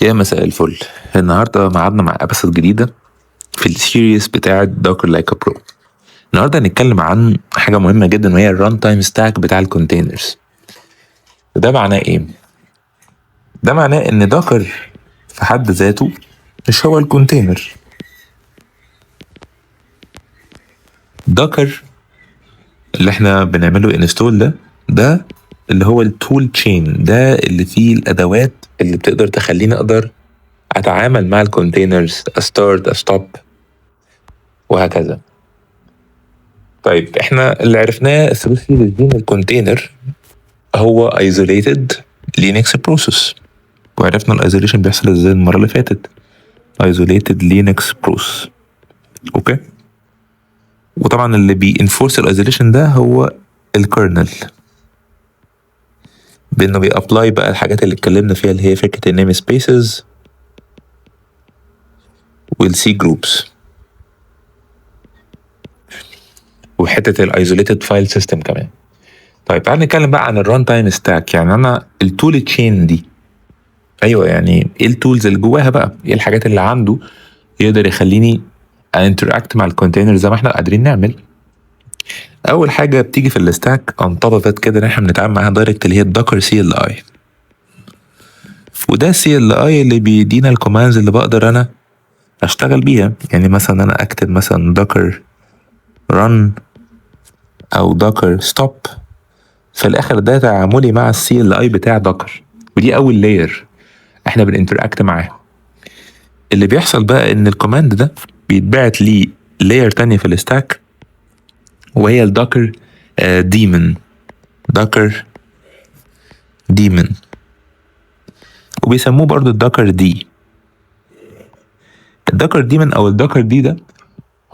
يا مساء الفل. النهارده معادنا مع ابسط جديده في السيريس بتاعه دوكر لايك برو. النهارده هنتكلم عن حاجه مهمه جدا وهي الران تايم ستاك بتاع الكونتينرز. وده معناه ايه؟ ده معناه ان دوكر في حد ذاته مش هو الكونتينر. دوكر اللي احنا بنعمله انستول ده اللي هو التول تشين، ده اللي فيه الادوات اللي بتقدر تخليني اقدر اتعامل مع الكونتينرز، استارت استوب وهكذا. طيب احنا اللي عرفناه ثرو سيريز دي الكونتينر هو isolated Linux process، وعرفنا الايزوليشن بيحصل ازاي المره اللي فاتت. isolated Linux process. اوكي، وطبعا اللي بينفورس الايزوليشن ده هو الكيرنل، بانه بيابلاي بقى الحاجات اللي اتكلمنا فيها اللي هي فكره النيم سبيسز والسي جروبس وحته الايزوليتد فايل سيستم كمان. طيب تعال نتكلم بقى عن الران تايم ستاك. يعني انا التول تشين دي، ايوه يعني ايه التولز اللي جواها بقى، ايه الحاجات اللي عنده يقدر يخليني انتراكت مع الكونتينر زي ما احنا قادرين نعمل. اول حاجه بتيجي في الستاك انطبقت كده ان احنا بنتعامل معاها دايركت اللي هي الدوكر سي ال اي، وده سي ال اي اللي بيدينا الكوماندز اللي بقدر انا اشتغل بيها. يعني مثلا انا اكتب مثلا دوكر رن او دوكر ستوب، في الاخر ده تعاملي مع السي ال اي بتاع دوكر، ودي اول لاير احنا بنinteract معاها. اللي بيحصل بقى ان الكوماند ده بيتبعت لي لاير تانية في الستاك وهي الدوكر ديمون. دوكر ديمون وبيسموه برضو الدوكر دي. الدوكر ديمون او الدوكر دي ده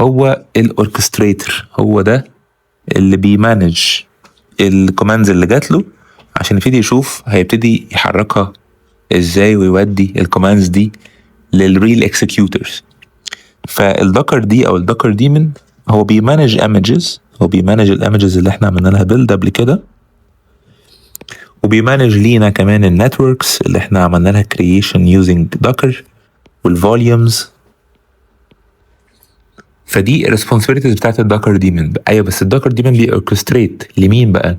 هو الاوركستريتر، هو ده اللي بيمانج الكوماندز اللي جات له عشان يبتدي يشوف هيبتدي يحركها ازاي ويودي الكوماندز دي للريل اكسكيوترز. فالدوكر دي او الدوكر ديمون هو بيمانج ايمجز، هو بيمانج الايمجز اللي احنا عملنا لها بيلد قبل كده، وبيمانج لينا كمان النتوركس اللي احنا عملنا لها كرييشن يوزنج دوكر والفوليومز. فدي الريسبونسبيلتيز بتاعت الدوكر ديمون. ايوه بس الدوكر ديمون بيوركستريت لمين بقى؟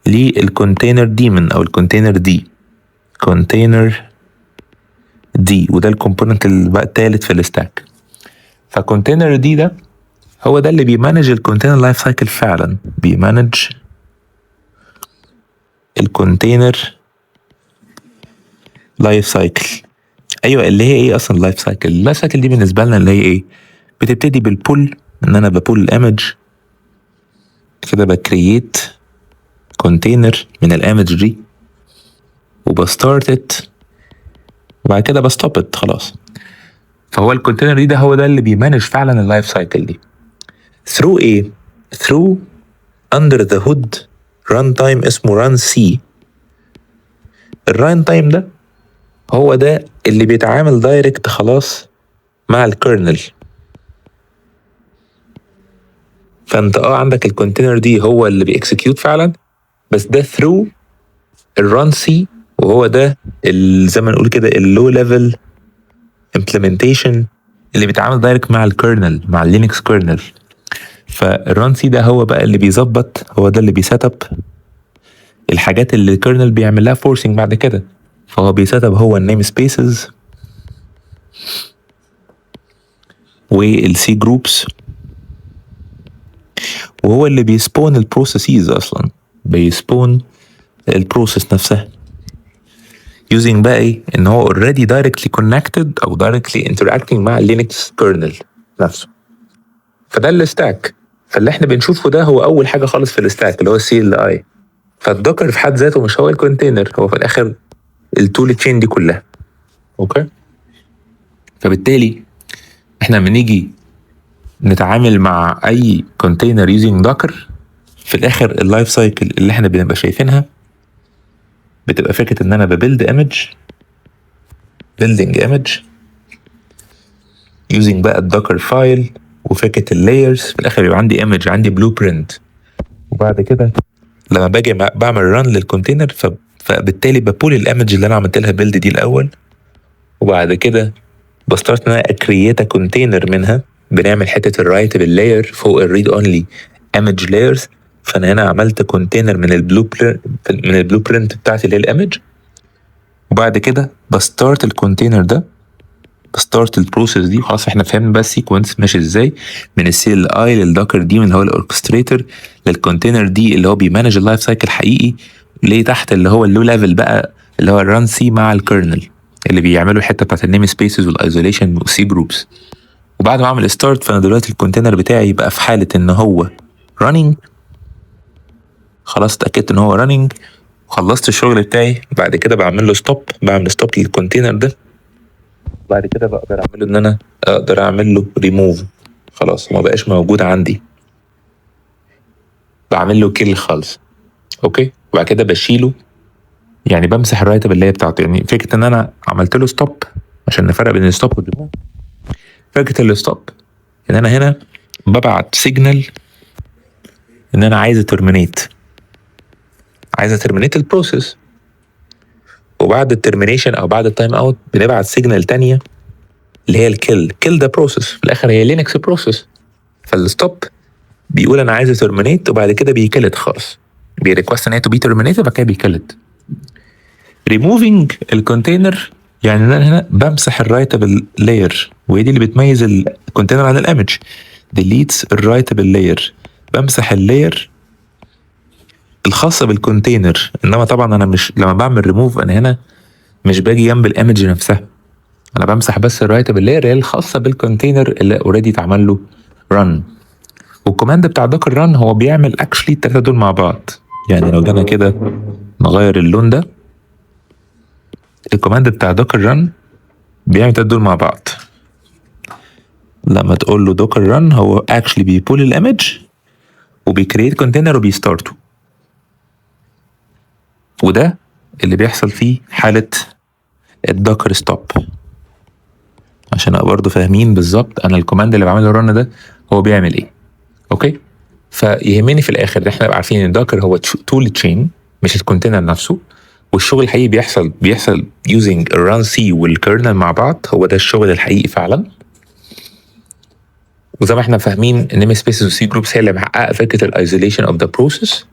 للكونتينر ديمون او الكونتينر دي، كونتينر دي، وده الكومبوننت اللي بقى التالت في الستاك. فكونتينر دي ده هو ده اللي بيمانج الكونتينر لايف سايكل، فعلا بيمانج الكونتينر لايف سايكل. ايوه اللي هي ايه اصلا اللايف سايكل؟ اللايف سايكل دي بالنسبه لنا اللي هي ايه؟ بتبتدي بالبول، ان انا ببول الايمج كده، بكرييت كونتينر من الايمج دي وبستارت وبعد كده بستوب خلاص. فهو الكونتينر دي ده هو ده اللي بيمانج فعلا اللايف سايكل دي. through ايه؟ through under the hood run time اسمه run c. الران تايم ده هو ده اللي بيتعامل دايركت خلاص مع الكيرنل. فانت عندك الكونتينر دي هو اللي بيكسكيوت فعلا، بس ده ثرو الران سي، وهو ده زي ما نقول كده اللو ليفل امبلمنتيشن اللي بيتعامل دايركت مع الكيرنل، مع اللينكس كيرنل. فالران سي ده هو بقى اللي بيظبط، هو ده اللي بيسيت اب الحاجات اللي الكيرنل بيعمل لها فورسنج بعد كده. فهو بيسيت اب هو النيم سبيسز والسي جروبس، وهو اللي بيسبون البروسيسز اصلا، بيسبون البروسيس نفسها using بقى ايه؟ ان هو already directly connected او directly interacting مع لينكس كيرنل نفسه. فده الستاك. فاللي احنا بنشوفه ده هو اول حاجه خالص في الستاك اللي هو السي ال اي. فالدوكر في حد ذاته مش هو الكونتينر، هو في الاخر التول تشين دي كلها. اوكي، فبالتالي احنا لما نيجي نتعامل مع اي كونتينر يوزنج دوكر، في الاخر اللايف سايكل اللي احنا بنبقى شايفينها بتبقى فكره ان انا ببيلد ايمج، بيلدينج ايمج يوزنج بقى الدوكر فايل وفكره اللايرز. في الاخر بيبقى عندي ايمج، عندي بلو برنت، وبعد كده لما باجي بعمل ران للكونتينر فبالتالي ببول الايمج اللي انا عملت لها بيلد دي الاول، وبعد كده بستارت ان انا اكرييت كونتينر منها. بنعمل حته الرايتبل لاير فوق الريد اونلي ايمج لايرز. فانا هنا عملت كونتينر من البلو برنت بتاعتي اللي هي الايمج. وبعد كده بستارت الكونتينر ده، بستارت البروسيس دي. خلاص احنا فهمنا بقى السيكونس ماشي ازاي من السيل اي للدوكر دي، من اللي هو الاوركستريتور للكونتينر دي اللي هو بيمانج اللايف سايكل حقيقي، ليه تحت اللي هو اللو ليفل بقى اللي هو الران سي مع الكيرنل اللي بيعملوا الحته بتاعت النيم سبيسز والايزوليشن والسي جروبس. وبعد ما اعمل ستارت فانا دلوقتي الكونتينر بتاعي يبقى في حاله ان هو رانينج. خلاص اتاكدت ان هو رانينج وخلصت الشغل بتاعي. بعد كده بعمل له ستوب، بعمل ستوب للكونتينر ده. بعد كده بقدر اعمله ان انا اقدر اعمل له ريموف. خلاص ما بقاش موجود عندي، بعمل له كيل خالص. اوكي. وبعد كده بشيله، يعني بمسح الرايتب اللي هي بتاعته. يعني فكره ان انا عملت له ستوب عشان نفرق بين الستوب والريموف. فكره الستوب ان انا هنا ببعت سيجنال ان انا عايز اترمينيت، عايز اترمينيت البروسيس. وبعد الترمينيشن او بعد التايم اوت بنبعت سيجنال تانية اللي هي الكيل. كيل ده بروسيس في الاخر، هي لينكس بروسيس. فالستوب بيقول انا عايز ترمينيت وبعد كده بيكلت خالص، بيريكوست ان هي تو بي ترمينيت وبعد كده بيكلت. ريموفينج الكونتينر يعني ان انا هنا بمسح الرايتبل لاير، وهي دي اللي بتميز الكونتينر عن الايمج. ديليتس الرايتبل لاير، بمسح اللاير الخاصه بالكونتينر. انما طبعا انا مش لما بعمل ريموف انا هنا مش باجي جنب الايمج نفسها، انا بمسح بس الرايتبل لاير هي الخاصه بالكونتينر اللي اوريدي اتعمل له رن. والكوماند بتاع دوكر ران هو بيعمل اكشلي التلاته دول مع بعض. يعني لو جينا كده نغير اللون ده، الكوماند بتاع دوكر ران بيعمل التلاته دول مع بعض. لما تقول له دوكر ران هو اكشلي بيبول الايمج وبيكريت كونتينر وبيستارته. وده اللي بيحصل فيه حاله الدوكر ستوب، عشان ابقى برضه فاهمين بالظبط انا الكوماند اللي بعمله ران ده هو بيعمل ايه. اوكي. فيهمني في الاخر ان احنا نبقى عارفين ان الدوكر هو تول تشين مش الكونتينر نفسه. والشغل الحقيقي بيحصل يوزنج الران سي والكيرنل مع بعض، هو ده الشغل الحقيقي فعلا. وزي ما احنا فاهمين النيم سبيسز والسي جروبس هي اللي محققه فكره الايزوليشن اوف ذا بروسيس.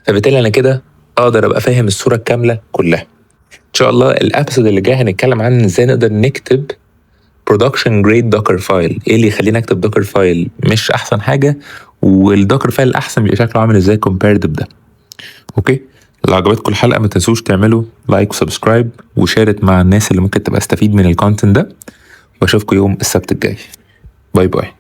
فبالتالي انا كده اقدر ابقى فاهم الصوره الكامله كلها. ان شاء الله الابيسود اللي جاي هنتكلم عن ازاي نقدر نكتب برودكشن جريد دوكر فايل. ايه اللي يخلينا اكتب دوكر فايل مش احسن حاجه، والدوكر فايل الاحسن بيبقى شكله عامل ازاي كومبيرد بده. اوكي. لو عجبتكم الحلقه ما تنسوش تعملوا لايك وسبسكرايب وشارك مع الناس اللي ممكن تبقى استفيد من الكونتنت ده. واشوفكم يوم السبت الجاي. باي باي.